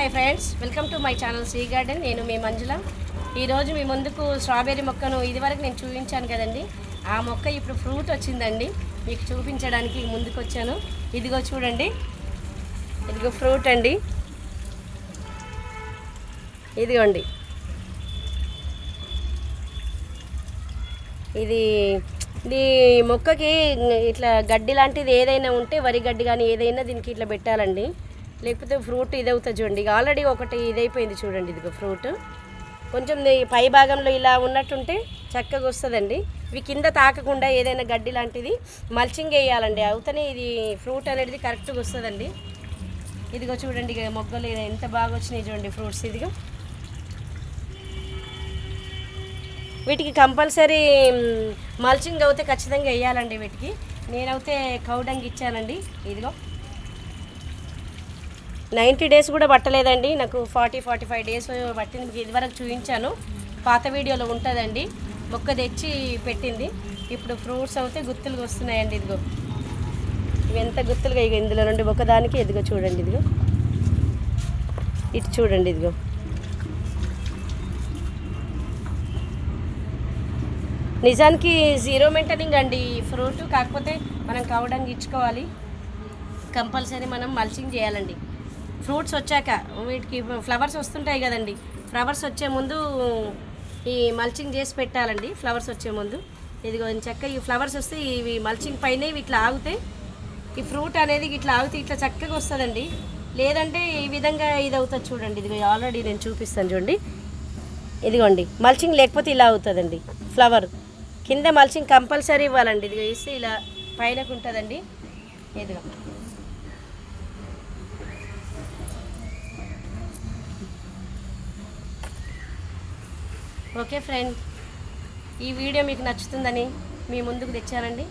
Hi friends, welcome to my channel sea garden. నేను మీ మంజుల. ఈరోజు మీ ముందుకు స్ట్రాబెర్రీ మొక్కను ఇదివరకు నేను చూపించాను కదండి. ఆ మొక్క ఇప్పుడు ఫ్రూట్ వచ్చిందండి. మీకు చూపించడానికి ముందుకు వచ్చాను. ఇదిగో చూడండి, ఇదిగో ఫ్రూట్ అండి. ఇదిగోండి, ఇది మొక్కకి ఇట్లా గడ్డి లాంటిది ఏదైనా ఉంటే, వరి గడ్డి కానీ ఏదైనా దీనికి ఇట్లా పెట్టాలండి, లేకపోతే ఫ్రూట్ ఇది అవుతుంది. చూడండి, ఆల్రెడీ ఒకటి ఇదైపోయింది చూడండి. ఇదిగో ఫ్రూట్ కొంచెం పై భాగంలో ఇలా ఉన్నట్టుంటే చక్కగా వస్తుందండి. ఇవి కింద తాకకుండా ఏదైనా గడ్డి లాంటిది మల్చింగ్ వేయాలండి, అవుతనే ఇది ఫ్రూట్ అనేది కరెక్ట్గా వస్తుందండి. ఇదిగో చూడండి, ఇక మొగ్గలు ఎంత బాగా వచ్చినాయి చూడండి ఫ్రూట్స్. ఇదిగో వీటికి కంపల్సరీ మల్చింగ్ అయితే ఖచ్చితంగా వేయాలండి. వీటికి నేనైతే కౌడంగ్ ఇచ్చానండి. ఇదిగో 90 డేస్ కూడా పట్టలేదండి, నాకు 40-45 డేస్ పట్టింది. మీకు ఇదివరకు చూపించాను, పాత వీడియోలో ఉంటుందండి. మొక్క తెచ్చి పెట్టింది. ఇప్పుడు ఫ్రూట్స్ అయితే గుత్తులుగా వస్తున్నాయండి. ఇదిగో ఇవి ఎంత గుత్తులుగా, ఇక ఇందులో నుండి ఒకదానికి ఇదిగో చూడండి. ఇదిగో ఇటు చూడండి, ఇదిగో నిజానికి జీరో మెయింటెనింగ్ అండి ఈ ఫ్రూట్. కాకపోతే మనం కవడంగా ఇచ్చుకోవాలి, కంపల్సరీ మనం మల్చింగ్ చేయాలండి. ఫ్రూట్స్ వచ్చాక వీటికి ఫ్లవర్స్ వస్తుంటాయి కదండి, ఫ్లవర్స్ వచ్చే ముందు ఈ మల్చింగ్ చేసి పెట్టాలండి. ఫ్లవర్స్ వచ్చే ముందు ఇదిగో చక్కగా ఈ ఫ్లవర్స్ వస్తే ఇవి మల్చింగ్ పైన ఇట్లా ఆగితే ఈ ఫ్రూట్ అనేది ఇట్లా ఆగితే ఇట్లా చక్కగా వస్తుందండి. లేదంటే ఈ విధంగా ఇది అవుతుంది చూడండి. ఇదిగో ఆల్రెడీ నేను చూపిస్తాను చూడండి. ఇదిగోండి, మల్చింగ్ లేకపోతే ఇలా అవుతుందండి. ఫ్లవర్ కింద మల్చింగ్ కంపల్సరీ ఇవ్వాలండి. ఇదిగో ఇస్తే ఇలా పైనకు ఉంటుందండి. ఇదిగో ఓకే ఫ్రెండ్, ఈ వీడియో మీకు నచ్చుతుందని మీ ముందుకు తెచ్చానండి.